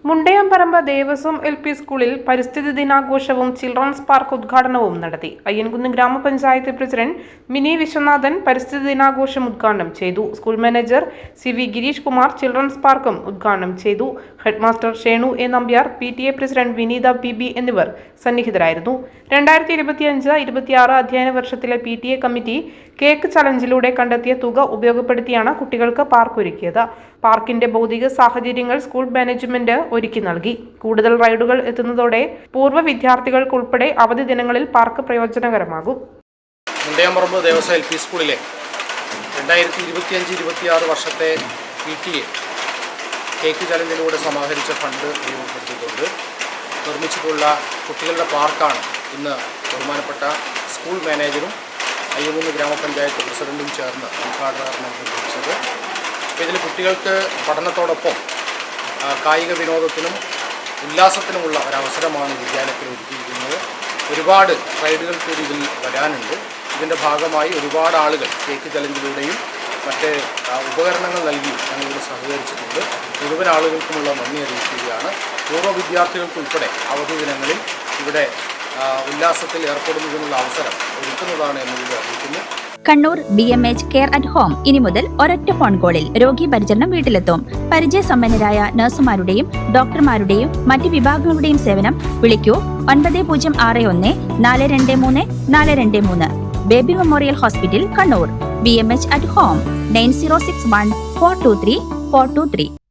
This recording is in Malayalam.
മുണ്ടയാംപറമ്പ് ദേവസ്വം LP സ്കൂളിൽ പരിസ്ഥിതി ദിനാഘോഷവും ചിൽഡ്രൻസ് പാർക്ക് ഉദ്ഘാടനവും നടത്തി. അയ്യൻകുന്ന് ഗ്രാമപഞ്ചായത്ത് പ്രസിഡന്റ് മിനി വിശ്വനാഥൻ പരിസ്ഥിതി ദിനാഘോഷം ഉദ്ഘാടനം ചെയ്തു. School manager CV Girish Kumar children's പാർക്കും ഉദ്ഘാടനം ചെയ്തു. Headmaster Shenu A Nambiar, PTA president Vineetha PB എന്നിവർ സന്നിഹിതരായിരുന്നു. 2025-26 അധ്യയന വർഷത്തിലെ PTA കമ്മിറ്റി കേക്ക് ചലഞ്ചിലൂടെ കണ്ടെത്തിയ തുക ഉപയോഗപ്പെടുത്തിയാണ് കുട്ടികൾക്ക് പാർക്ക് ഒരുക്കിയത്. പാർക്കിന്റെ ഭൗതിക സാഹചര്യങ്ങൾ സ്കൂൾ മാനേജ്മെന്റ് ഒരുക്കി നൽകി. കൂടുതൽ റൈഡുകൾ എത്തുന്നതോടെ പൂർവ്വ വിദ്യാർത്ഥികൾക്കുൾപ്പെടെ അവധി ദിനങ്ങളിൽ പാർക്ക് പ്രയോജനകരമാകും. മുണ്ടയാംപറമ്പ് ദേവസ്വം LP സ്കൂളിലെ 2025-26 വർഷത്തെ PTA കേക്ക് ചലഞ്ചിലൂടെ സമാഹരിച്ച ഫണ്ട് ഉപയോഗപ്പെടുത്തിക്കൊണ്ട് നിർമ്മിച്ചിട്ടുള്ള കുട്ടികളുടെ പാർക്കാണ് ഇന്ന് ബഹുമാനപ്പെട്ട സ്കൂൾ മാനേജറും അയ്യൻകുന്ന് ഗ്രാമപഞ്ചായത്ത് പ്രസിഡന്റും ചേർന്ന് ഉദ്ഘാടനം നിർവഹിച്ചത്. അപ്പോൾ ഇതിൽ കുട്ടികൾക്ക് പഠനത്തോടൊപ്പം കായിക വിനോദത്തിനും ഉല്ലാസത്തിനുമുള്ള ഒരവസരമാണ് വിദ്യാലയത്തിൽ ഒരുക്കിയിരിക്കുന്നത്. ഒരുപാട് റൈഡുകൾ കൂടി ഇതിൽ വരാനുണ്ട്. ഇതിൻ്റെ ഭാഗമായി ഒരുപാട് ആളുകൾ കേക്ക് ചലഞ്ചിലൂടെയും മറ്റ് ഉപകരണങ്ങൾ നൽകി ഞങ്ങളോട് സഹകരിച്ചിട്ടുണ്ട്. മുഴുവൻ ആളുകൾക്കുമുള്ള നന്ദി അറിയിക്കുകയാണ്. പൂർവ്വ വിദ്യാർത്ഥികൾക്കുൾപ്പെടെ അവധി ദിനങ്ങളിൽ ഇവിടെ ഉല്ലാസത്തിൽ ഏർപ്പെടുന്നതിനുള്ള അവസരം ഒരുക്കുന്നതാണ് എന്നതിൽ അറിയിക്കുന്നു. Kannur BMH care at home ഇനി മുതൽ ഒരൊറ്റ ഫോൺ കോളിൽ രോഗി പരിചരണം വീട്ടിലെത്തും. പരിചയസമ്പന്നരായ നഴ്സുമാരുടെയും ഡോക്ടർമാരുടെയും മറ്റ് വിഭാഗങ്ങളുടെയും സേവനം വിളിക്കൂ 9061 423 423. Baby memorial hospital, Kannur. BMH at home 9061 423 423.